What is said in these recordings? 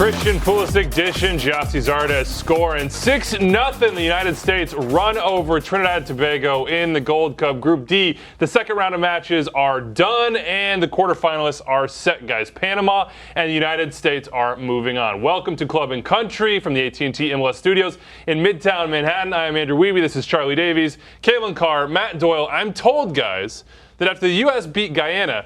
Christian Pulisic dishing, Gyasi Zardes score, and 6-0 the United States run over Trinidad and Tobago in the Gold Cup. Group D, the second round of matches are done, and the quarterfinalists are set, guys. Panama and the United States are moving on. Welcome to Club and Country from the AT&T MLS studios in Midtown Manhattan. I am Andrew Wiebe. This is Charlie Davies, Kalen Carr, Matt Doyle. I'm told, guys, that after the U.S. beat Guyana,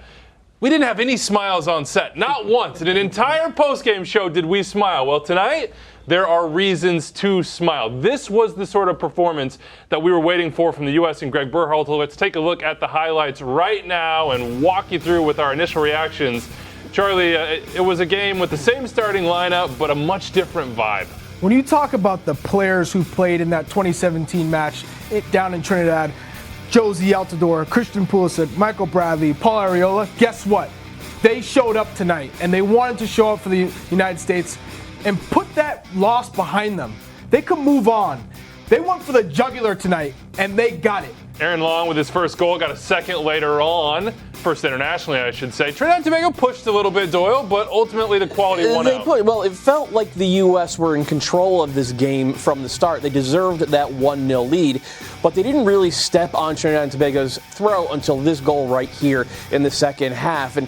we didn't have any smiles on set. Not once. In an entire postgame show did we smile. Well, tonight, there are reasons to smile. This was the sort of performance that we were waiting for from the U.S. and Greg Berhalter. Let's take a look at the highlights right now and walk you through with our initial reactions. Charlie, it was a game with the same starting lineup, but a much different vibe. When you talk about the players who played in that 2017 match down in Trinidad, Jozy Altidore, Christian Pulisic, Michael Bradley, Paul Arriola, guess what? They showed up tonight, and they wanted to show up for the United States and put that loss behind them. They could move on. They went for the jugular tonight, and they got it. Aaron Long with his first goal, got a second later on. First internationally, I should say. Trinidad and Tobago pushed a little bit, Doyle, but ultimately the quality won out. Well, it felt like the U.S. were in control of this game from the start. They deserved that 1-0 lead, but they didn't really step on Trinidad and Tobago's throat until this goal right here in the second half. And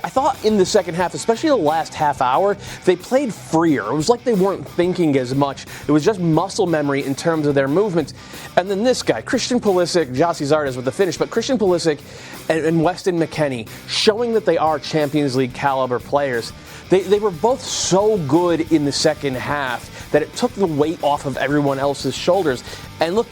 I thought in the second half, especially the last half hour, they played freer. It was like they weren't thinking as much. It was just muscle memory in terms of their movements. And then this guy, Christian Pulisic, Gyasi Zardes with the finish, but Christian Pulisic and Weston McKennie showing that they are Champions League caliber players. They were both so good in the second half that it took the weight off of everyone else's shoulders. And look,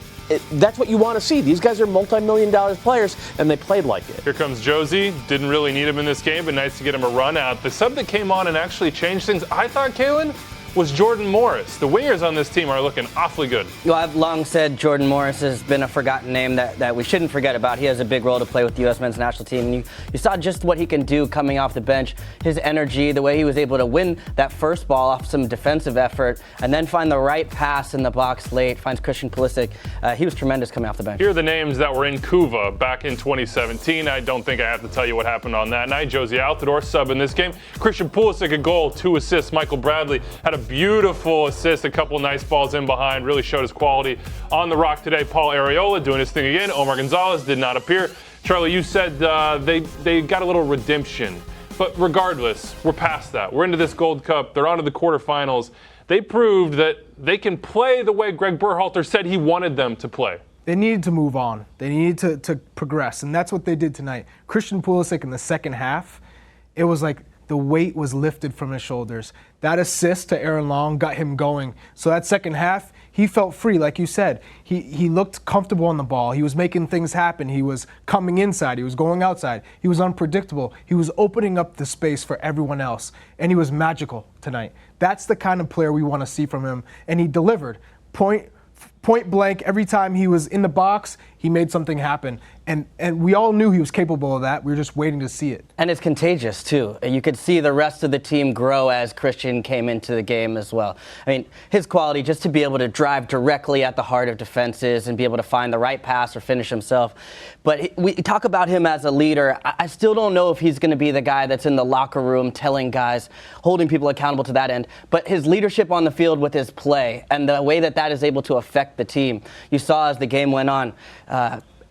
that's what you want to see. These guys are multi-million-dollar players, and they played like it. Here comes Jozy. Didn't really need him in this game, but nice to get him a run out. The sub that came on and actually changed things, I thought, Kalen, was Jordan Morris. The wingers on this team are looking awfully good. Well, I've long said Jordan Morris has been a forgotten name that we shouldn't forget about. He has a big role to play with the U.S. men's national team. And you saw just what he can do coming off the bench, his energy, the way he was able to win that first ball off some defensive effort, and then find the right pass in the box late, finds Christian Pulisic. He was tremendous coming off the bench. Here are the names that were in Cuba back in 2017. I don't think I have to tell you what happened on that night. Jozy Altidore sub in this game. Christian Pulisic, a goal, 2 assists. Michael Bradley had a beautiful assist, a couple nice balls in behind, really showed his quality on the rock today. Paul Arriola doing his thing again. Omar Gonzalez did not appear. Charlie, you said they got a little redemption, but regardless, we're past that. We're into this Gold Cup. They're on to the quarterfinals. They proved that they can play the way Greg Berhalter said he wanted them to play. They needed to move on. They needed to progress, and that's what they did tonight. Christian Pulisic in the second half, it was like the weight was lifted from his shoulders. That assist to Aaron Long got him going. So that second half, he felt free, like you said. He looked comfortable on the ball. He was making things happen. He was coming inside. He was going outside. He was unpredictable. He was opening up the space for everyone else. And he was magical tonight. That's the kind of player we want to see from him. And he delivered. Point blank, every time he was in the box, he made something happen. And we all knew he was capable of that. We were just waiting to see it. And it's contagious, too. You could see the rest of the team grow as Christian came into the game as well. I mean, his quality just to be able to drive directly at the heart of defenses and be able to find the right pass or finish himself. But we talk about him as a leader. I still don't know if he's going to be the guy that's in the locker room telling guys, holding people accountable to that end. But his leadership on the field with his play and the way that is able to affect the team. You saw as the game went on,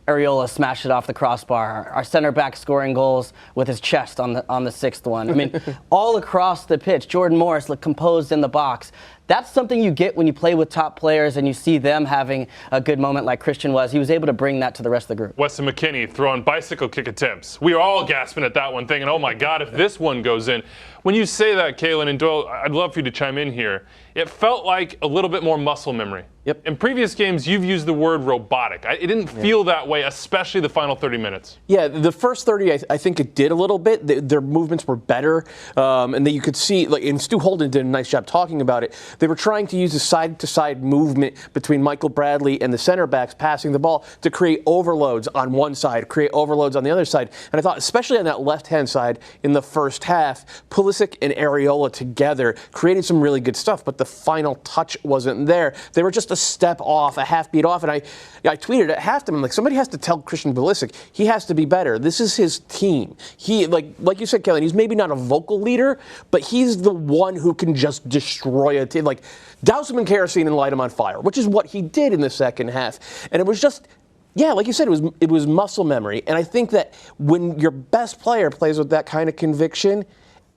Arriola smashed it off the crossbar. Our center back scoring goals with his chest on the sixth one. I mean, all across the pitch, Jordan Morris looked composed in the box. That's something you get when you play with top players and you see them having a good moment like Christian was. He was able to bring that to the rest of the group. Weston McKennie throwing bicycle kick attempts. We were all gasping at that one, thinking, oh my God, if this one goes in. When you say that, Kalen and Doyle, I'd love for you to chime in here. It felt like a little bit more muscle memory. Yep. In previous games, you've used the word robotic. It didn't feel that way, especially the final 30 minutes. Yeah, the first 30, I think it did a little bit. Their movements were better, and that you could see, like, and Stu Holden did a nice job talking about it. They were trying to use the side-to-side movement between Michael Bradley and the center backs passing the ball to create overloads on one side, create overloads on the other side. And I thought, especially on that left-hand side in the first half, Pulisic and Areola together created some really good stuff, but the final touch wasn't there. They were just a step off, a half beat off, and I tweeted at halftime, I'm like, somebody has to tell Christian Pulisic he has to be better. This is his team. He, like you said, Kelly, he's maybe not a vocal leader, but he's the one who can just destroy a team. Like, douse him in kerosene and light him on fire, which is what he did in the second half. And it was just, yeah, like you said, it was muscle memory. And I think that when your best player plays with that kind of conviction,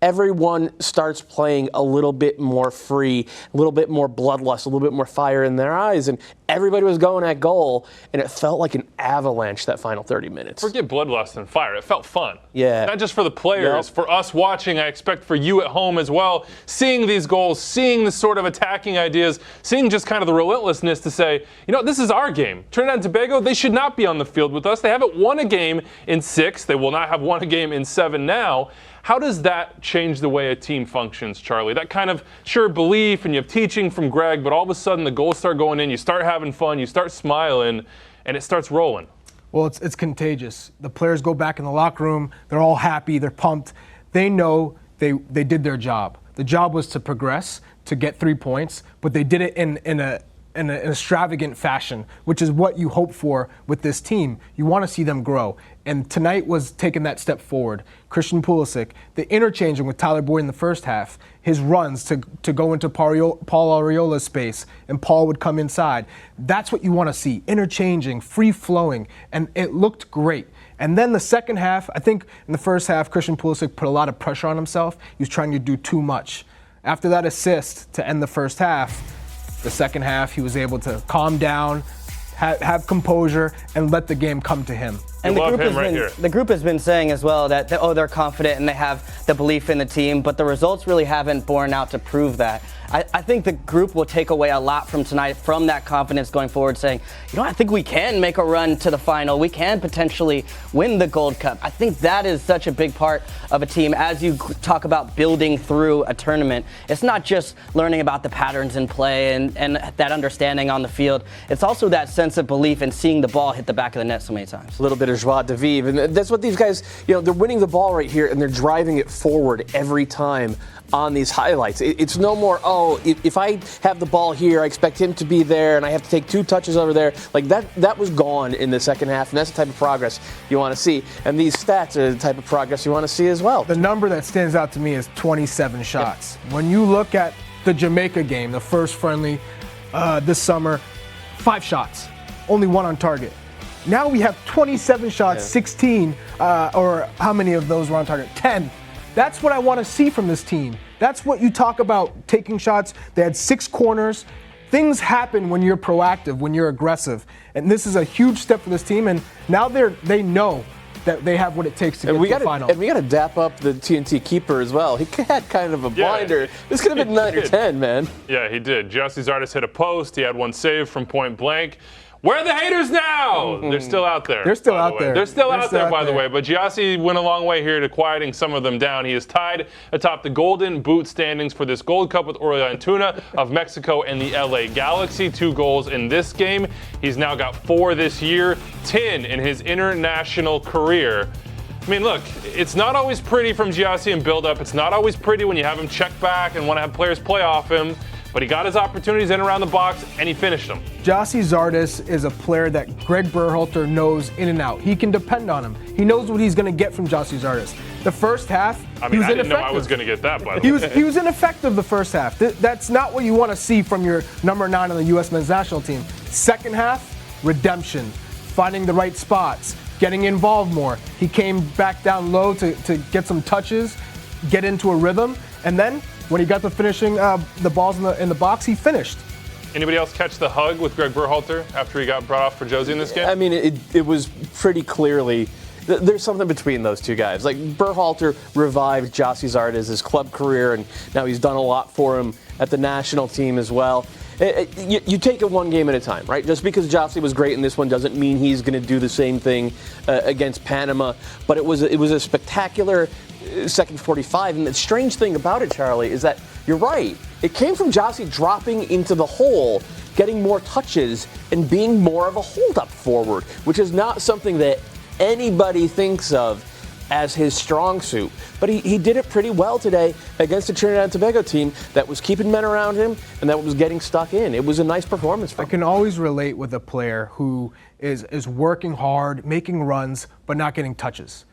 everyone starts playing a little bit more free, a little bit more bloodlust, a little bit more fire in their eyes, and everybody was going at goal, and it felt like an avalanche that final 30 minutes. Forget bloodlust and fire. It felt fun. Yeah. Not just for the players, for us watching, I expect for you at home as well, seeing these goals, seeing the sort of attacking ideas, seeing just kind of the relentlessness to say, you know, this is our game. Trinidad and Tobago, they should not be on the field with us. They haven't won a game in 6. They will not have won a game in 7 now. How does that change the way a team functions, Charlie? That kind of, sure, belief, and you have teaching from Greg, but all of a sudden the goals start going in, you start having fun, you start smiling, and it starts rolling. Well, it's contagious. The players go back in the locker room, they're all happy, they're pumped. They know they did their job. The job was to progress, to get 3 points, but they did it in an extravagant fashion, which is what you hope for with this team. You want to see them grow. And tonight was taking that step forward. Christian Pulisic, the interchanging with Tyler Boyd in the first half, his runs to go into Paul Areola's space, and Paul would come inside. That's what you want to see, interchanging, free-flowing, and it looked great. And then the second half, I think in the first half, Christian Pulisic put a lot of pressure on himself. He was trying to do too much. After that assist to end the first half, the second half, he was able to calm down, have composure, and let the game come to him. And the group has been saying as well that, they're confident and they have the belief in the team, but the results really haven't borne out to prove that. I think the group will take away a lot from tonight, from that confidence going forward, saying, you know, I think we can make a run to the final. We can potentially win the Gold Cup. I think that is such a big part of a team. As you talk about building through a tournament, it's not just learning about the patterns in play and that understanding on the field. It's also that sense of belief and seeing the ball hit the back of the net so many times. A little bit of joie de vivre, and that's what these guys, you know, they're winning the ball right here and they're driving it forward every time on these highlights. It's no more, if I have the ball here, I expect him to be there and I have to take 2 touches over there. Like that was gone in the second half, and that's the type of progress you want to see. And these stats are the type of progress you want to see as well. The number that stands out to me is 27 shots. Yep. When you look at the Jamaica game, the first friendly this summer, 5 shots, only 1 on target. Now we have 27 shots, 16, or how many of those were on target? 10. That's what I want to see from this team. That's what you talk about, taking shots. They had 6 corners. Things happen when you're proactive, when you're aggressive. And this is a huge step for this team, and now they know that they have what it takes to get to the final. And we got to dap up the TNT keeper as well. He had kind of a blinder. This could have been 9 or 10, man. Yeah, he did. Gyasi Zardes hit a post. He had one saved from point blank. Where are the haters now? They're still out there. They're still out there. They're still out there, by the way. But Gyasi went a long way here to quieting some of them down. He is tied atop the Golden Boot standings for this Gold Cup with Aurelien Antuna of Mexico and the LA Galaxy. 2 goals in this game. He's now got 4 this year, 10 in his international career. I mean, look, it's not always pretty from Gyasi in build-up. It's not always pretty when you have him check back and want to have players play off him. But he got his opportunities in around the box, and he finished them. Gyasi Zardes is a player that Greg Berhalter knows in and out. He can depend on him. He knows what he's going to get from Gyasi Zardes. The first half, he was ineffective. I didn't know I was going to get that, by the way. He was ineffective the first half. That's not what you want to see from your number 9 on the U.S. men's national team. Second half, redemption, finding the right spots, getting involved more. He came back down low to get some touches, get into a rhythm, and then when he got to finishing the balls in the box, he finished. Anybody else catch the hug with Greg Berhalter after he got brought off for Josie in this game? I mean, it was pretty clearly there's something between those two guys. Like, Berhalter revived Gyasi Zardes' club career, and now he's done a lot for him at the national team as well. You take it one game at a time, right? Just because Josie was great in this one doesn't mean he's going to do the same thing against Panama. But it was a spectacular second 45. And the strange thing about it, Charlie, is that you're right. It came from Josie dropping into the hole, getting more touches, and being more of a hold-up forward, which is not something that anybody thinks of as his strong suit. But he did it pretty well today against the Trinidad and Tobago team that was keeping men around him and that was getting stuck in. It was a nice performance for him. I can always relate with a player who is working hard, making runs, but not getting touches.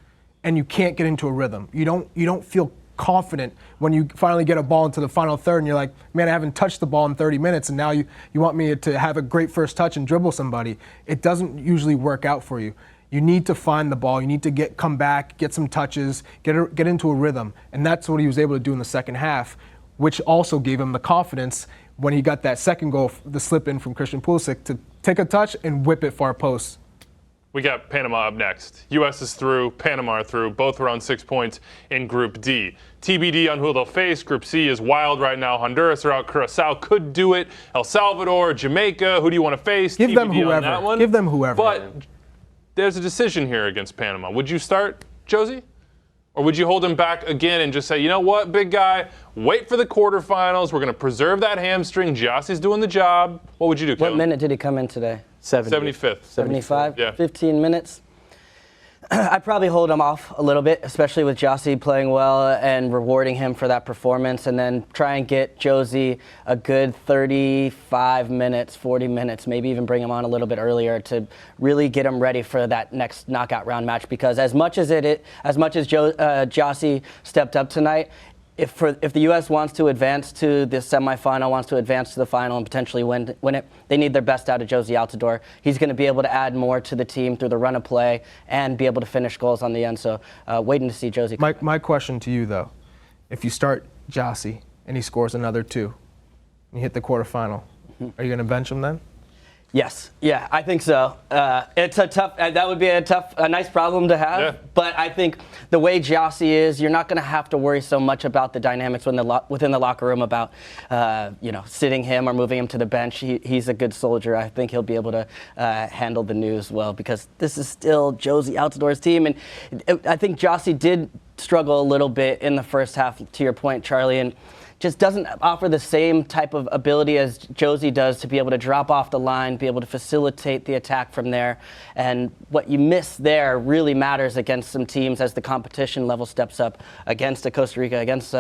And you can't get into a rhythm. You don't feel confident when you finally get a ball into the final third and you're like, man, I haven't touched the ball in 30 minutes and now you want me to have a great first touch and dribble somebody. It doesn't usually work out for you. You need to find the ball. You need to come back, get some touches, get into a rhythm. And that's what he was able to do in the second half, which also gave him the confidence when he got that second goal, the slip in from Christian Pulisic, to take a touch and whip it far post. We got Panama up next. U.S. is through, Panama are through. Both are on 6 points in Group D. TBD on who they'll face. Group C is wild right now. Honduras are out. Curacao could do it. El Salvador, Jamaica. Who do you want to face? Give TBD them on whoever. that one. Give them whoever. But there's a decision here against Panama. Would you start Josie? Or would you hold him back again and just say, you know what, big guy, wait for the quarterfinals. We're going to preserve that hamstring. Jossie's doing the job. What would you do, Kellen? What minute did he come in today? 75th. 75? Yeah. 15 minutes. I'd probably hold him off a little bit, especially with Josie playing well and rewarding him for that performance, and then try and get Josie a good 35 minutes, 40 minutes, maybe even bring him on a little bit earlier to really get him ready for that next knockout round match. Because as much as Josie stepped up tonight, if the U.S. wants to advance to the semifinal, wants to advance to the final and potentially win it, they need their best out of Josie Altidore. He's going to be able to add more to the team through the run of play and be able to finish goals on the end. So waiting to see Josie. My question to you, though, if you start Josie and he scores another 2, and you hit the quarterfinal, are you going to bench him then? Yes, yeah, I think so. It's a tough. That would be a nice problem to have. Yeah. But I think the way Josie is, you're not going to have to worry so much about the dynamics within the locker room about, sitting him or moving him to the bench. He's a good soldier. I think he'll be able to handle the news well because this is still Josie Altidore's team, and I think Josie did struggle a little bit in the first half. To your point, Charlie, and just doesn't offer the same type of ability as Josie does to be able to drop off the line, be able to facilitate the attack from there. And what you miss there really matters against some teams as the competition level steps up against Costa Rica, against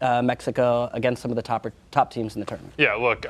Mexico, against some of the top teams in the tournament. Yeah, look,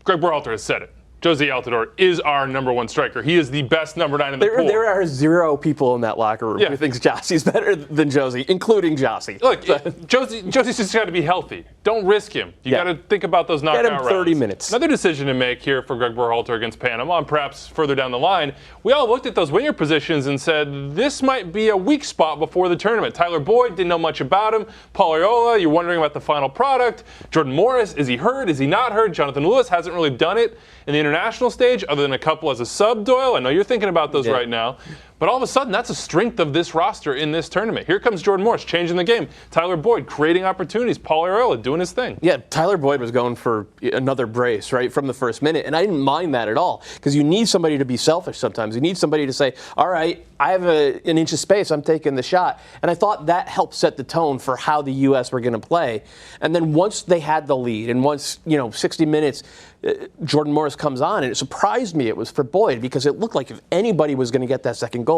Greg Berhalter has said it. Josie Altidore is our number 1 striker. He is the best number 9 in the pool. There are 0 people in that locker room who thinks Josie's better than Josie, including Josie. Look, Josie's just got to be healthy. Don't risk him. You got to think about those knockout rounds. Get him 30 minutes. Another decision to make here for Greg Berhalter against Panama, and perhaps further down the line, we all looked at those winger positions and said, this might be a weak spot before the tournament. Tyler Boyd, didn't know much about him. Paul Arriola, you're wondering about the final product. Jordan Morris, is he hurt? Is he not hurt? Jonathan Lewis hasn't really done it in the international stage, other than a couple as a sub, Doyle. I know you're thinking about those right now. But all of a sudden, that's a strength of this roster in this tournament. Here comes Jordan Morris, changing the game. Tyler Boyd, creating opportunities. Paul Arriola, doing his thing. Yeah, Tyler Boyd was going for another brace, right, from the first minute. And I didn't mind that at all, because you need somebody to be selfish sometimes. You need somebody to say, all right, I have an inch of space, I'm taking the shot. And I thought that helped set the tone for how the U.S. were going to play. And then once they had the lead, and once, 60 minutes, Jordan Morris comes on, and it surprised me it was for Boyd, because it looked like if anybody was going to get that second goal,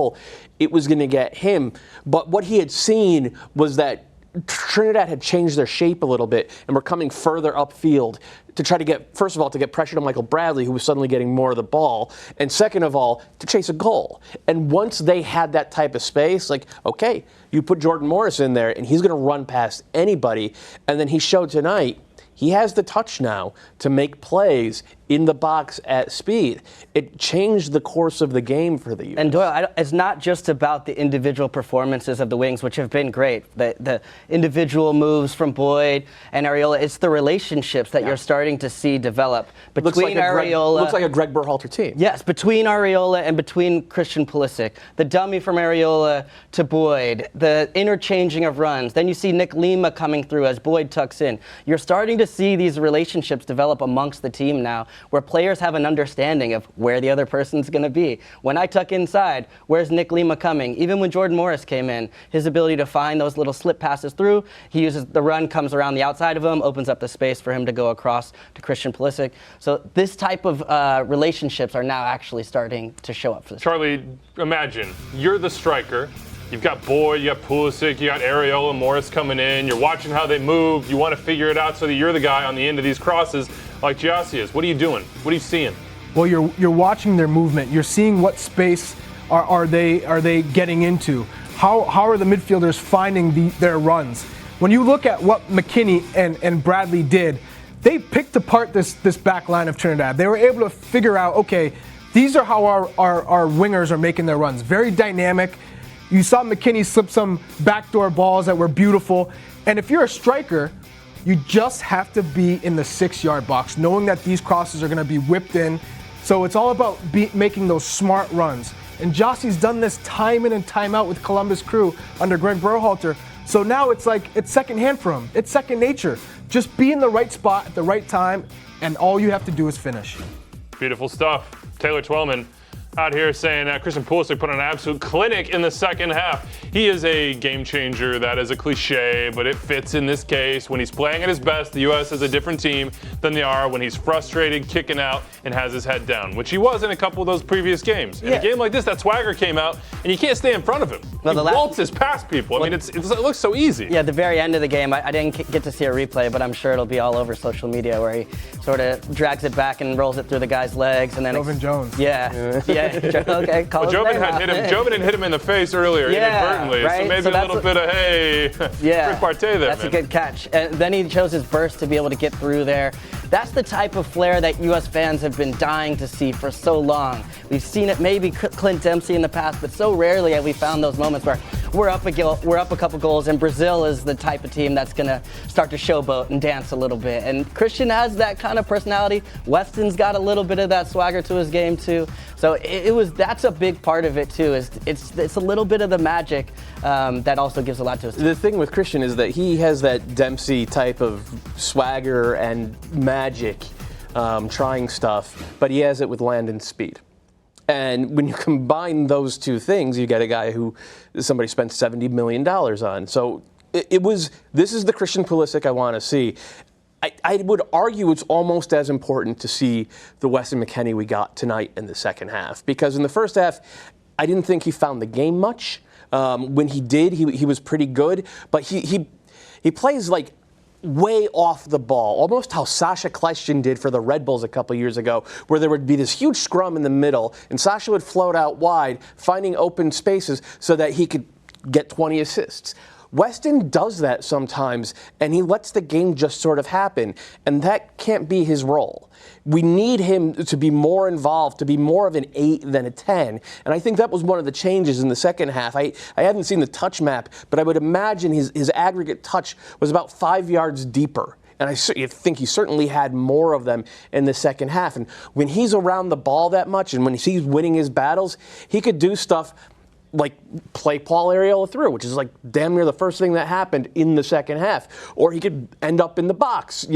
it was going to get him. But what he had seen was that Trinidad had changed their shape a little bit and were coming further upfield to try to get, first of all, to get pressure to Michael Bradley, who was suddenly getting more of the ball, and second of all, to chase a goal. And once they had that type of space, like, okay, you put Jordan Morris in there, and he's going to run past anybody. And then he showed tonight he has the touch now to make plays in the box at speed. It changed the course of the game for the U.S. And Doyle, it's not just about the individual performances of the wings, which have been great. The individual moves from Boyd and Areola, it's the relationships that you're starting to see develop between Areola. Looks like a Greg Berhalter team. Yes, between Areola and between Christian Pulisic. The dummy from Areola to Boyd, the interchanging of runs. Then you see Nick Lima coming through as Boyd tucks in. You're starting to see these relationships develop amongst the team now, where players have an understanding of where the other person's going to be. When I tuck inside, where's Nick Lima coming? Even when Jordan Morris came in, his ability to find those little slip passes through, he uses the run, comes around the outside of him, opens up the space for him to go across to Christian Pulisic. So this type of relationships are now actually starting to show up for this. Charlie, imagine you're the striker. You've got Boyd, you got Pulisic, you got Areola, Morris coming in. You're watching how they move. You want to figure it out so that you're the guy on the end of these crosses like U.S.A. is. What are you doing? What are you seeing? Well, you're watching their movement. You're seeing what space are they getting into. How are the midfielders finding their runs? When you look at what McKinney and Bradley did, they picked apart this back line of Trinidad. They were able to figure out, okay, these are how our wingers are making their runs. Very dynamic. You saw McKinney slip some backdoor balls that were beautiful. And if you're a striker, you just have to be in the 6-yard box, knowing that these crosses are going to be whipped in. So it's all about making those smart runs. And Jossie's done this time in and time out with Columbus Crew under Greg Berhalter. So now it's like it's secondhand for him. It's second nature. Just be in the right spot at the right time, and all you have to do is finish. Beautiful stuff. Taylor Twellman out here saying Christian Pulisic put on an absolute clinic in the second half. He is a game changer. That is a cliche, but it fits in this case. When he's playing at his best, the U.S. is a different team than they are when he's frustrated, kicking out, and has his head down, which he was in a couple of those previous games. In a game like this, that swagger came out, and you can't stay in front of him. Well, he waltzes past people. I mean, it looks so easy. Yeah, the very end of the game, I didn't get to see a replay, but I'm sure it'll be all over social media where he sort of drags it back and rolls it through the guy's legs. And then Jovan Jones. Yeah. Okay, call Jovan had hit him in the face earlier inadvertently, right? so maybe a little bit of, hey, repartee there, That's a good catch. And then he chose his burst to be able to get through there. That's the type of flair that U.S. fans have been dying to see for so long. We've seen it maybe Clint Dempsey in the past, but so rarely have we found those moments where we're up a couple goals, and Brazil is the type of team that's going to start to showboat and dance a little bit. And Christian has that kind of personality. Weston's got a little bit of that swagger to his game too. So that's a big part of it too. It's a little bit of the magic that also gives a lot to us. The thing with Christian is that he has that Dempsey type of swagger and magic, trying stuff, but he has it with land and speed. And when you combine those two things, you get a guy who somebody spent $70 million on. So this is the Christian Pulisic I want to see. I would argue it's almost as important to see the Weston McKennie we got tonight in the second half, because in the first half, I didn't think he found the game much. When he did, he was pretty good, but he plays like way off the ball, almost how Sasha Kljestan did for the Red Bulls a couple years ago, where there would be this huge scrum in the middle, and Sasha would float out wide, finding open spaces so that he could get 20 assists. Weston does that sometimes, and he lets the game just sort of happen, and that can't be his role. We need him to be more involved, to be more of an 8 than a 10, and I think that was one of the changes in the second half. I haven't seen the touch map, but I would imagine his aggregate touch was about 5 yards deeper. And I think he certainly had more of them in the second half. And when he's around the ball that much, and when he's winning his battles, he could do stuff like play Paul Areola through, which is like damn near the first thing that happened in the second half. Or he could end up in the box,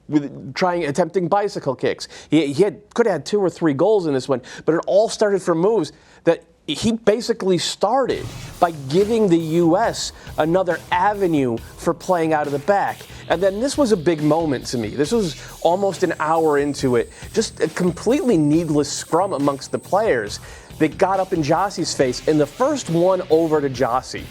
with attempting bicycle kicks. He could have had 2 or 3 goals in this one, but it all started from moves that he basically started by giving the U.S. another avenue for playing out of the back. And then this was a big moment to me. This was almost an hour into it. Just a completely needless scrum amongst the players that got up in Jossie's face. And the first one over to Jossie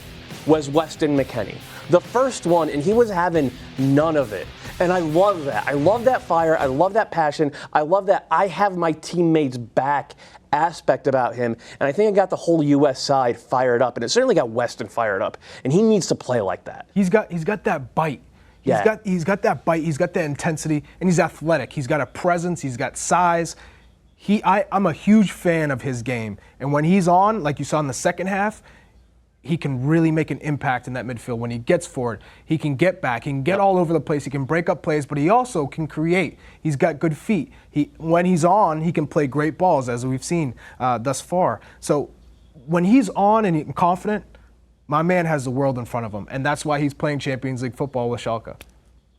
was Weston McKennie. The first one, and he was having none of it. And I love that. I love that fire. I love that passion. I love that I have my teammates back aspect about him. And I think it got the whole U.S. side fired up. And it certainly got Weston fired up. And he needs to play like that. He's got that bite. He's got that bite, he's got that intensity, and he's athletic. He's got a presence, he's got size. I'm a huge fan of his game. And when he's on, like you saw in the second half, he can really make an impact in that midfield. When he gets forward, he can get back, he can get all over the place, he can break up plays, but he also can create. He's got good feet. When he's on, he can play great balls, as we've seen thus far. So when he's on and he's confident, my man has the world in front of him, and that's why he's playing Champions League football with Schalke.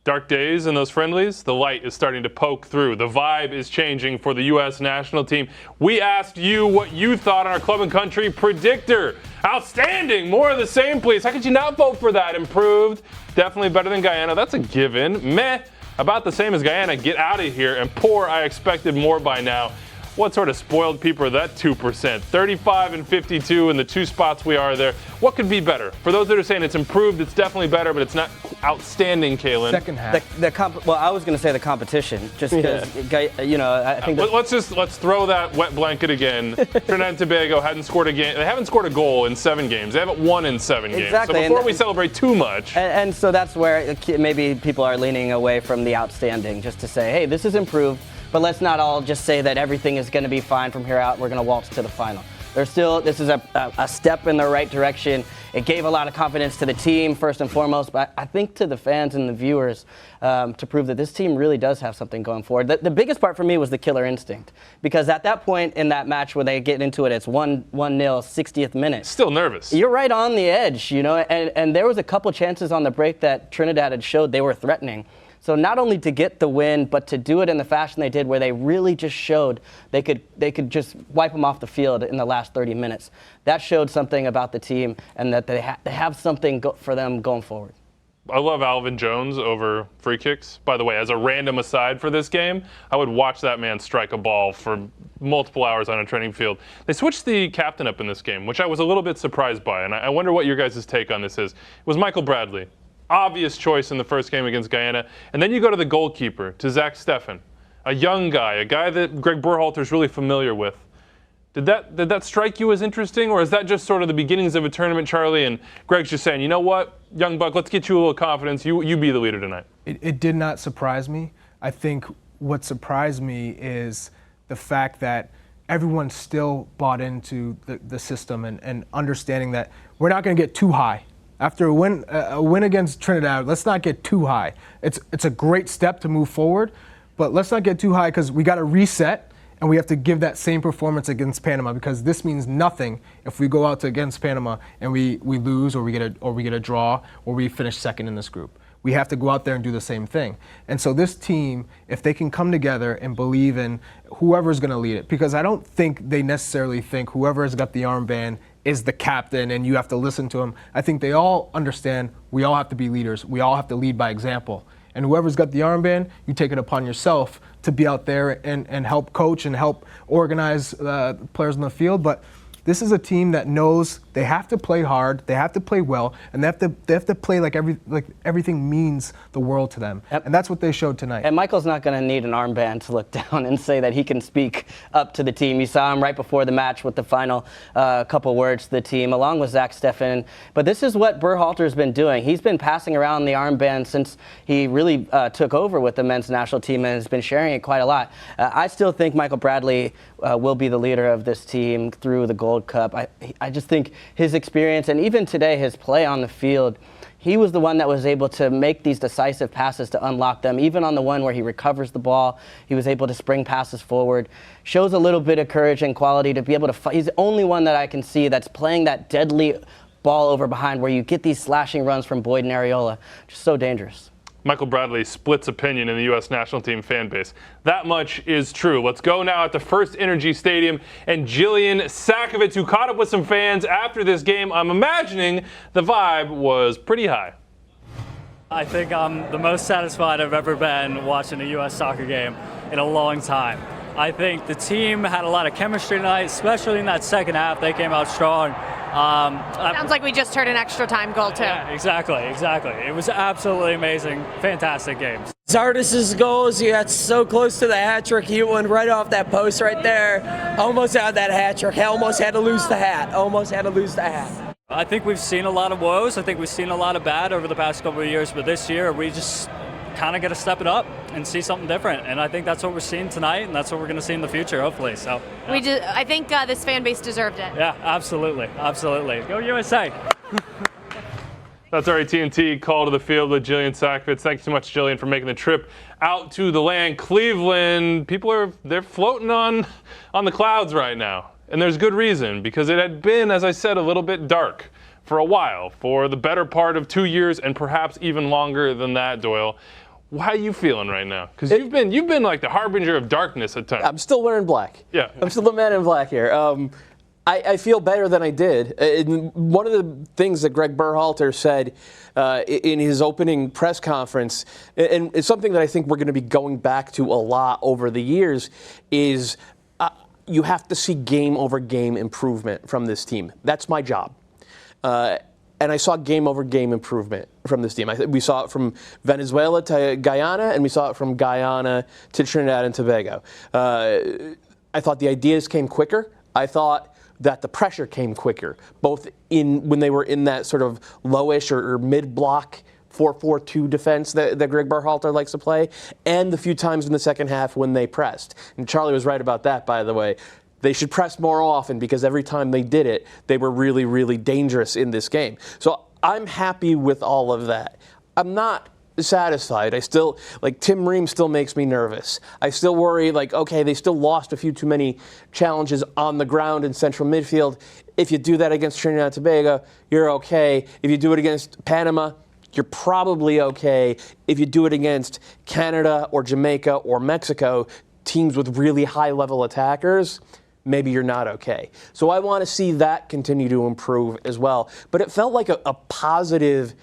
Dark days in those friendlies, the light is starting to poke through. The vibe is changing for the U.S. national team. We asked you what you thought on our Club and Country predictor. Outstanding. More of the same, please. How could you not vote for that? Improved. Definitely better than Guyana. That's a given. Meh. About the same as Guyana. Get out of here. And poor, I expected more by now. What sort of spoiled people are that 2%? 35 and 52 in the two spots we are there. What could be better? For those that are saying it's improved, it's definitely better, but it's not outstanding, Kalen. Second half. Well, I was going to say the competition, just because, I think let's throw that wet blanket again. Trinidad and Tobago hadn't scored a game. They haven't scored a goal in 7 games. They haven't won in 7 games. Exactly. So before we celebrate too much. And so that's where maybe people are leaning away from the outstanding, just to say, hey, this is improved. But let's not all just say that everything is going to be fine from here out. We're going to waltz to the final. This is a step in the right direction. It gave a lot of confidence to the team, first and foremost, but I think to the fans and the viewers to prove that this team really does have something going forward. The biggest part for me was the killer instinct, because at that point in that match where they get into it, it's 1-0, 60th minute. Still nervous. You're right on the edge, and there was a couple chances on the break that Trinidad had showed they were threatening. So not only to get the win, but to do it in the fashion they did, where they really just showed they could just wipe them off the field in the last 30 minutes. That showed something about the team, and that they have something for them going forward. I love Alvin Jones over free kicks. By the way, as a random aside for this game, I would watch that man strike a ball for multiple hours on a training field. They switched the captain up in this game, which I was a little bit surprised by, and I wonder what your guys' take on this is. It was Michael Bradley. Obvious choice in the first game against Guyana. And then you go to the goalkeeper, to Zach Steffen, a young guy, a guy that Greg Berhalter's really familiar with. Did that strike you as interesting, or is that just sort of the beginnings of a tournament, Charlie, and Greg's just saying, you know what, young buck, let's get you a little confidence. You be the leader tonight. It did not surprise me. I think what surprised me is the fact that everyone still bought into the system and understanding that we're not going to get too high. After a win against Trinidad, let's not get too high. It's a great step to move forward, but let's not get too high, because we got to reset, and we have to give that same performance against Panama, because this means nothing if we go out against Panama and we lose, or we get a draw, or we finish second in this group. We have to go out there and do the same thing. And so this team, if they can come together and believe in whoever's going to lead it, because I don't think they necessarily think whoever has got the armband is the captain and you have to listen to him. I think they all understand we all have to be leaders. We all have to lead by example. And whoever's got the armband, you take it upon yourself to be out there and help coach and help organize players on the field. But this is a team that knows they have to play hard, they have to play well, and they have to play like everything means the world to them. Yep. And that's what they showed tonight. And Michael's not going to need an armband to look down and say that he can speak up to the team. You saw him right before the match with the final couple words to the team, along with Zach Steffen. But this is what Berhalter's been doing. He's been passing around the armband since he really took over with the men's national team, and has been sharing it quite a lot. I still think Michael Bradley will be the leader of this team through the Gold Cup. I just think his experience, and even today his play on the field, he was the one that was able to make these decisive passes to unlock them. Even on the one where he recovers the ball, he was able to spring passes forward. Shows a little bit of courage and quality to be able to fight. He's the only one that I can see that's playing that deadly ball over behind, where you get these slashing runs from Boyd and Areola. Just so dangerous. Michael Bradley splits opinion in the U.S. national team fan base. That much is true. Let's go now at the First Energy Stadium, and Jillian Sakovits, who caught up with some fans after this game. I'm imagining the vibe was pretty high. I think I'm the most satisfied I've ever been watching a U.S. soccer game in a long time. I think the team had a lot of chemistry tonight, especially in that second half. They came out strong. Sounds like we just heard an extra time goal too. Yeah, exactly. It was absolutely amazing, fantastic game. Zardis' goals, he got so close to the hat trick. He went right off that post right there. Almost had that hat trick. Almost had to lose the hat. I think we've seen a lot of woes. I think we've seen a lot of bad over the past couple of years, but this year we just kind of got to step it up and see something different. And I think that's what we're seeing tonight, and that's what we're going to see in the future, hopefully. So yeah. I think this fan base deserved it. Yeah, absolutely. Go USA. That's our AT&T call to the field with Jillian Sackvitz. Thanks so much, Jillian, for making the trip out to the land. Cleveland, they're floating on the clouds right now. And there's good reason, because it had been, as I said, a little bit dark for a while, for the better part of 2 years and perhaps even longer than that, Doyle. How are you feeling right now? Because you've been like the harbinger of darkness at times. I'm still wearing black. Yeah. I'm still the man in black here. I feel better than I did. One of the things that Greg Berhalter said in his opening press conference, and it's something that I think we're going to be going back to a lot over the years, is you have to see game-over-game improvement from this team. That's my job. And I saw game-over-game improvement from this team. We saw it from Venezuela to Guyana, and we saw it from Guyana to Trinidad and Tobago. I thought the ideas came quicker. I thought that the pressure came quicker, both when they were in that sort of lowish or mid-block 4-4-2 defense that Greg Berhalter likes to play, and the few times in the second half when they pressed. And Charlie was right about that, by the way. They should press more often, because every time they did it, they were really, really dangerous in this game. So I'm happy with all of that. I'm not satisfied. I still, Tim Ream still makes me nervous. I still worry, okay, they still lost a few too many challenges on the ground in central midfield. If you do that against Trinidad and Tobago, you're okay. If you do it against Panama, you're probably okay. If you do it against Canada or Jamaica or Mexico, teams with really high-level attackers, maybe you're not okay. So I want to see that continue to improve as well. But it felt like a positive,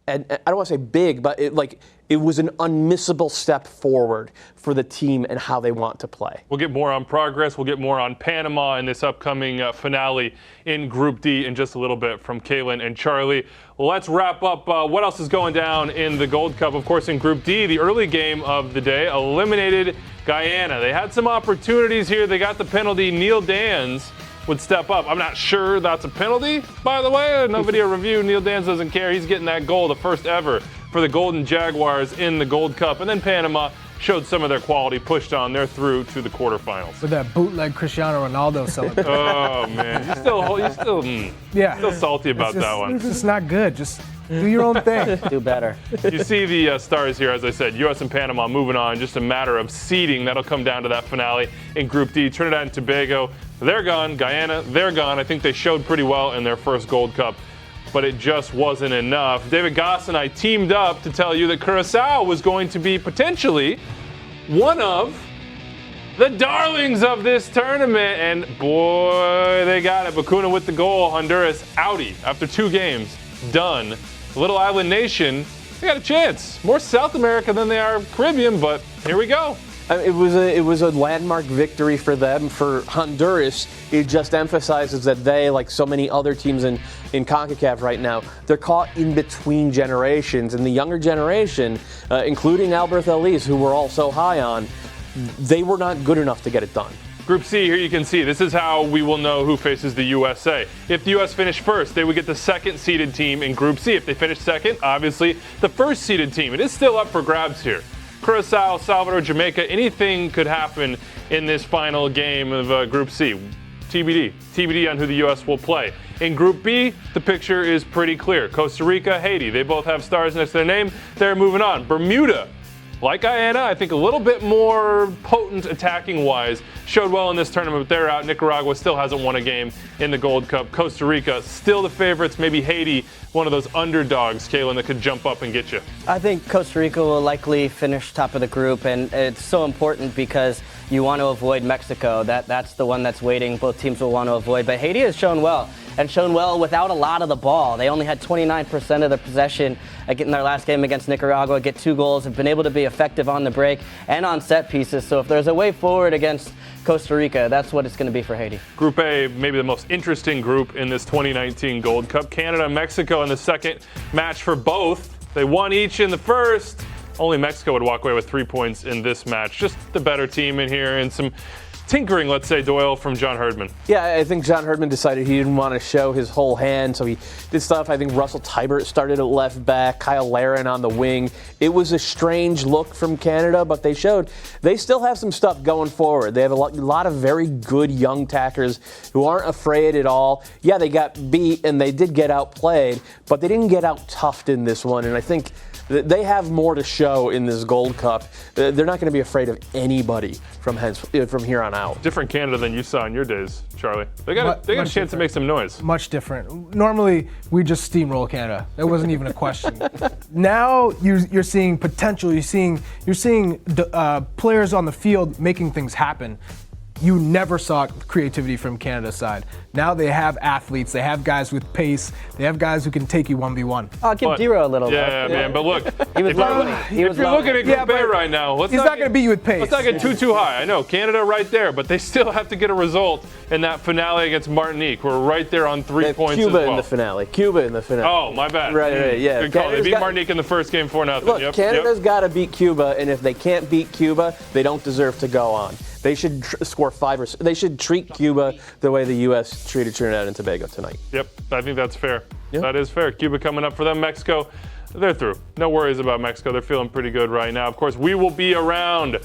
and I don't want to say big, but it was an unmissable step forward for the team and how they want to play. We'll get more on progress. We'll get more on Panama in this upcoming finale in Group D in just a little bit from Kaylin and Charlie. Let's wrap up what else is going down in the Gold Cup. Of course, in Group D, the early game of the day eliminated Guyana. They had some opportunities here. They got the penalty. Neil Dans would step up. I'm not sure that's a penalty, by the way. No video review. Neil Dans doesn't care. He's getting that goal, the first ever for the Golden Jaguars in the Gold Cup. And then Panama showed some of their quality, pushed on. They're through to the quarterfinals. With that bootleg Cristiano Ronaldo celebration. Oh, man. You're still salty about that one. It's just not good. Just do your own thing. Do better. You see the stars here, as I said, U.S. and Panama moving on. Just a matter of seeding. That'll come down to that finale in Group D. Trinidad and Tobago, they're gone. Guyana, they're gone. I think they showed pretty well in their first Gold Cup, but it just wasn't enough. David Goss and I teamed up to tell you that Curacao was going to be potentially one of the darlings of this tournament, and boy, they got it. Bacuna with the goal. Honduras outie after 2 games. Done. Little island nation, they got a chance. More South America than they are Caribbean, but here we go. It was a landmark victory for them. For Honduras, it just emphasizes that they, like so many other teams in CONCACAF right now, they're caught in between generations. And the younger generation, including Albert Ellis, who we're all so high on, they were not good enough to get it done. Group C, here you can see, this is how we will know who faces the USA. If the U.S. finished first, they would get the second-seeded team in Group C. If they finished second, obviously, the first-seeded team. It is still up for grabs here. Curacao, Salvador, Jamaica, anything could happen in this final game of Group C. TBD on who the U.S. will play. In Group B, the picture is pretty clear. Costa Rica, Haiti, they both have stars next to their name. They're moving on. Bermuda, like Guyana, I think a little bit more potent attacking-wise. Showed well in this tournament, but they're out. Nicaragua still hasn't won a game in the Gold Cup. Costa Rica, still the favorites. Maybe Haiti, one of those underdogs, Kaylin, that could jump up and get you. I think Costa Rica will likely finish top of the group, and it's so important because you want to avoid Mexico. That's the one that's waiting. Both teams will want to avoid. But Haiti has shown well, and shown well without a lot of the ball. They only had 29% of the possession in their last game against Nicaragua, get 2 goals, have been able to be effective on the break and on set pieces. So if there's a way forward against Costa Rica, that's what it's going to be for Haiti. Group A, maybe the most interesting group in this 2019 Gold Cup. Canada and Mexico in the second match for both. They won each in the first. Only Mexico would walk away with 3 points in this match. Just the better team in here, and some tinkering, let's say, Doyle, from John Herdman. Yeah, I think John Herdman decided he didn't want to show his whole hand, so he did stuff. I think Russell Tybert started at left back, Kyle Larin on the wing. It was a strange look from Canada, but they showed they still have some stuff going forward. They have a lot of very good young attackers who aren't afraid at all. Yeah, they got beat and they did get outplayed, but they didn't get out-toughed in this one, and I think they have more to show in this Gold Cup. They're not going to be afraid of anybody from here on out. Different Canada than you saw in your days, Charlie. They got a chance to make some noise. Much different. Normally, we just steamroll Canada. That wasn't even a question. Now you're seeing potential. You're seeing players on the field making things happen. You never saw creativity from Canada's side. Now they have athletes, they have guys with pace, they have guys who can take you 1v1. I'll give Dero a little bit. Yeah, man, but look, He was lovely. if you're looking at Group A right now, He's not going to beat you with pace. Let's not get too high. I know, Canada right there, but they still have to get a result in that finale against Martinique. We're right there on 3 points Cuba as well. in the finale. Cuba in the finale. Oh, my bad. Right, yeah. Good call. They Canada's beat got- Martinique in the first game 4-0. Look, Canada's got to beat Cuba, and if they can't beat Cuba, they don't deserve to go on. They should score 5 or they should treat Cuba the way the U.S. treated Trinidad and Tobago tonight. Yep, I think that's fair. Yeah. That is fair. Cuba coming up for them. Mexico, they're through. No worries about Mexico. They're feeling pretty good right now. Of course, we will be around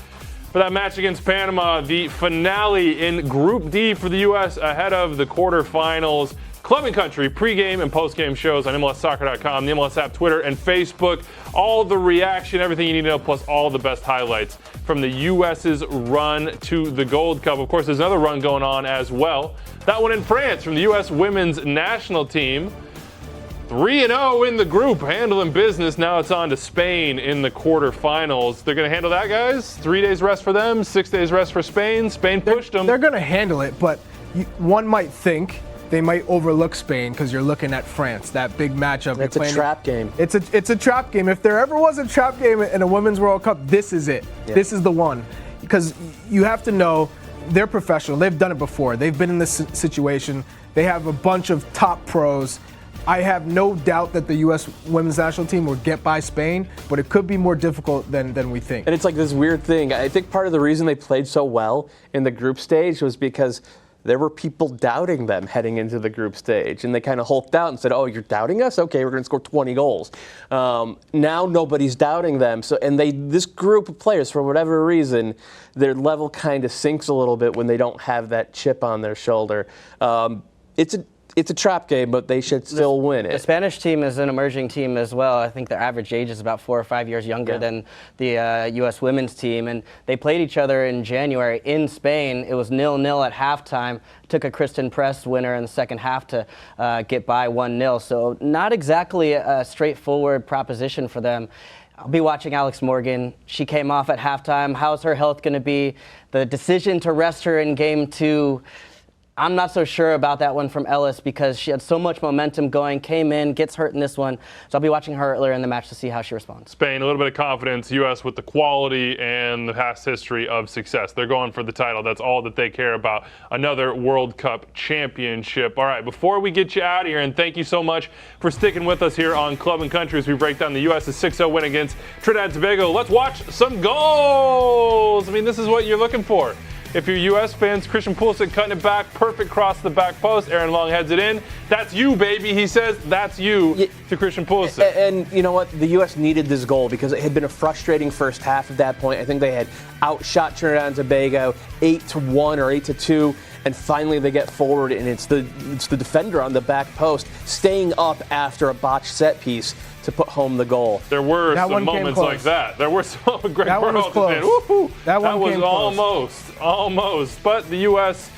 for that match against Panama, the finale in Group D for the U.S. ahead of the quarterfinals. Club and Country pregame and postgame shows on MLSsoccer.com, the MLS app, Twitter, and Facebook. All the reaction, everything you need to know, plus all the best highlights from the U.S.'s run to the Gold Cup. Of course, there's another run going on as well. That one in France from the U.S. women's national team. 3-0 in the group, handling business. Now it's on to Spain in the quarterfinals. They're going to handle that, guys? 3 days rest for them, 6 days rest for Spain. Spain pushed them. They're going to handle it, but one might think they might overlook Spain because you're looking at France, that big matchup. It's a trap game. It's a trap game. If there ever was a trap game in a Women's World Cup, this is it. Yeah. This is the one. Because you have to know they're professional. They've done it before. They've been in this situation. They have a bunch of top pros. I have no doubt that the U.S. women's national team will get by Spain, but it could be more difficult than we think. And it's like this weird thing. I think part of the reason they played so well in the group stage was because there were people doubting them heading into the group stage. And they kind of hulked out and said, oh, you're doubting us? Okay, we're going to score 20 goals. Now nobody's doubting them. This group of players, for whatever reason, their level kind of sinks a little bit when they don't have that chip on their shoulder. It's a trap game, but they should still win it. The Spanish team is an emerging team as well. I think their average age is about 4 or 5 years younger than the U.S. women's team. And they played each other in January in Spain. It was 0-0 at halftime. Took a Kristen Press winner in the second half to get by 1-0. So not exactly a straightforward proposition for them. I'll be watching Alex Morgan. She came off at halftime. How's her health going to be? The decision to rest her in Game 2, I'm not so sure about that one from Ellis because she had so much momentum going, came in, gets hurt in this one. So I'll be watching her earlier in the match to see how she responds. Spain, a little bit of confidence. U.S. with the quality and the past history of success. They're going for the title. That's all that they care about. Another World Cup championship. All right, before we get you out of here, and thank you so much for sticking with us here on Club and Country as we break down the U.S.'s 6-0 win against Trinidad and Tobago. Let's watch some goals. I mean, this is what you're looking for. If you're U.S. fans, Christian Pulisic cutting it back, perfect cross the back post. Aaron Long heads it in. That's you, baby. He says, that's you to Christian Pulisic. And you know what? The U.S. needed this goal because it had been a frustrating first half at that point. I think they had outshot Trinidad and Tobago 8-1 or 8-2. And finally they get forward, and it's the defender on the back post staying up after a botched set piece to put home the goal. There were some moments like that. There were some. Greg that one was close. Woo-hoo. That was came almost. But the U.S.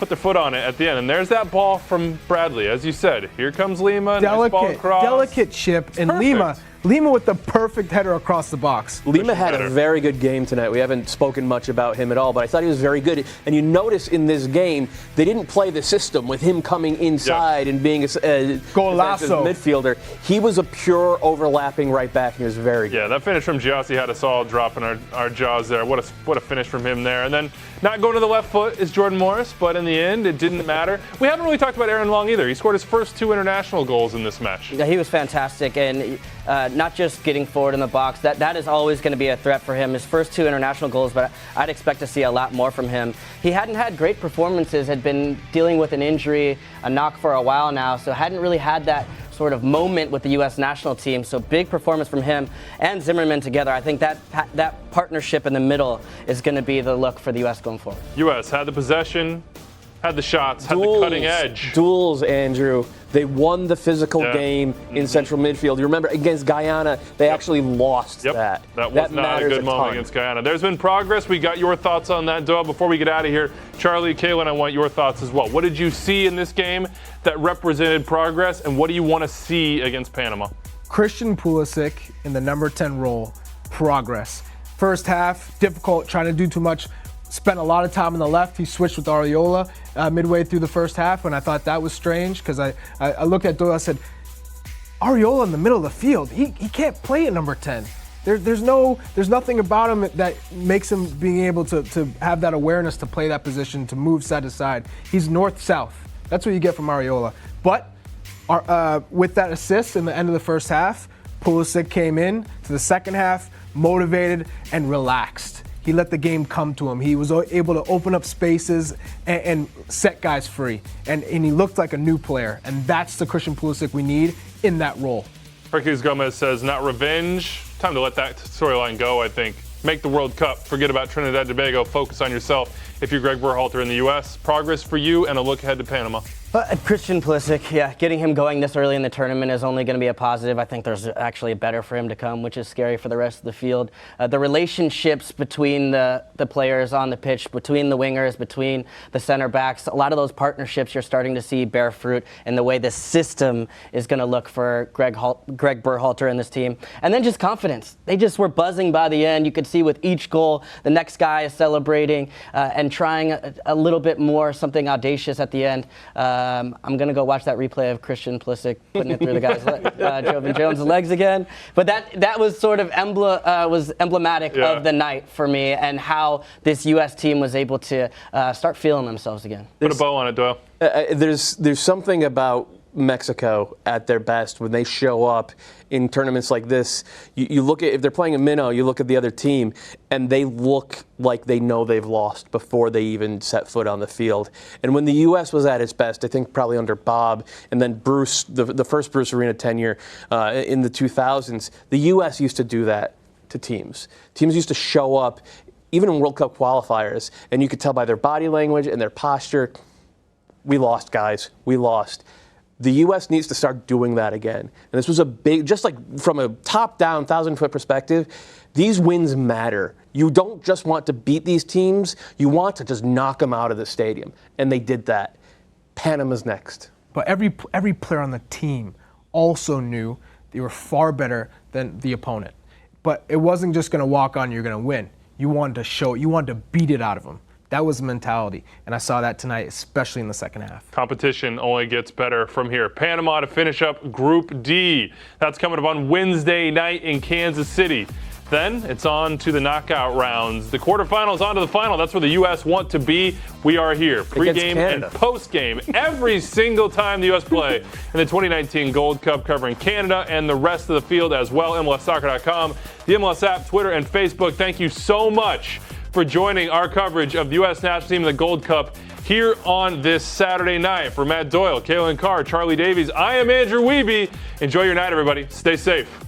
put their foot on it at the end. And there's that ball from Bradley. As you said, here comes Lima. Nice ball across. Delicate chip. And Lima with the perfect header across the box. Lima had a very good game tonight. We haven't spoken much about him at all, but I thought he was very good. And you notice in this game, they didn't play the system with him coming inside and being a defensive midfielder. He was a pure overlapping right back, and he was very good. Yeah, that finish from Giassi had us all dropping our jaws there. What a finish from him there. And then not going to the left foot is Jordan Morris, but in the end, it didn't matter. We haven't really talked about Aaron Long either. He scored his first 2 international goals in this match. Yeah, he was fantastic, and not just getting forward in the box. That is always going to be a threat for him. His first 2 international goals, but I'd expect to see a lot more from him. He hadn't had great performances, had been dealing with an injury, a knock for a while now, so hadn't really had that sort of moment with the U.S. national team. So big performance from him and Zimmerman together. I think that partnership in the middle is going to be the look for the U.S. going forward. U.S. had the possession, had the shots, had the cutting edge. Duels, Andrew. They won the physical game in central midfield. You remember against Guyana, they actually lost that. That was not a good moment against Guyana. There's been progress. We got your thoughts on that, Doyle. Before we get out of here, Charlie, Kaylin, I want your thoughts as well. What did you see in this game that represented progress, and what do you want to see against Panama? Christian Pulisic in the number 10 role, progress. First half, difficult, trying to do too much. Spent a lot of time on the left. He switched with Areola midway through the first half, and I thought that was strange because I looked at Doyle. I said, Areola in the middle of the field. He can't play at number 10. There's nothing about him that makes him being able to have that awareness to play that position, to move side to side. He's north-south. That's what you get from Areola. But with that assist in the end of the first half, Pulisic came in to the second half, motivated and relaxed. He let the game come to him. He was able to open up spaces and set guys free. And he looked like a new player. And that's the Christian Pulisic we need in that role. Hercules Gomez says, not revenge. Time to let that storyline go, I think. Make the World Cup. Forget about Trinidad and Tobago. Focus on yourself. If you're Greg Berhalter in the U.S., progress for you and a look ahead to Panama. Christian Pulisic, getting him going this early in the tournament is only going to be a positive. I think there's actually better for him to come, which is scary for the rest of the field. The relationships between the players on the pitch, between the wingers, between the center backs, a lot of those partnerships you're starting to see bear fruit in the way the system is going to look for Greg Berhalter and this team. And then just confidence. They just were buzzing by the end. You could see with each goal, the next guy is celebrating and trying a little bit more, something audacious at the end. I'm going to go watch that replay of Christian Pulisic putting it through the guy's Jovan Jones' legs again. But that was sort of emblematic of the night for me and how this U.S. team was able to start feeling themselves again. Put a bow on it, Doyle. There's something about Mexico at their best when they show up in tournaments like this. You look at, if they're playing a minnow, you look at the other team and they look like they know they've lost before they even set foot on the field. And when the U.S. was at its best, I think probably under Bob and then Bruce, the first Bruce Arena tenure in the 2000s, the U.S. used to do that to teams. Teams used to show up even in World Cup qualifiers, and you could tell by their body language and their posture, we lost, guys, we lost. The U.S. needs to start doing that again. And this was a big, just like from a top-down, 1,000-foot perspective, these wins matter. You don't just want to beat these teams, you want to just knock them out of the stadium. And they did that. Panama's next. But every player on the team also knew they were far better than the opponent. But it wasn't just going to walk on, you're going to win. You wanted to show it. You wanted to beat it out of them. That was the mentality, and I saw that tonight, especially in the second half. Competition only gets better from here. Panama to finish up Group D. That's coming up on Wednesday night in Kansas City. Then it's on to the knockout rounds. The quarterfinals on to the final. That's where the U.S. want to be. We are here. Pre-game and post-game every single time the U.S. play in the 2019 Gold Cup, covering Canada and the rest of the field as well. MLSsoccer.com, the MLS app, Twitter, and Facebook. Thank you so much for joining our coverage of the U.S. national team in the Gold Cup here on this Saturday night. For Matt Doyle, Kaylin Carr, Charlie Davies, I am Andrew Wiebe. Enjoy your night, everybody. Stay safe.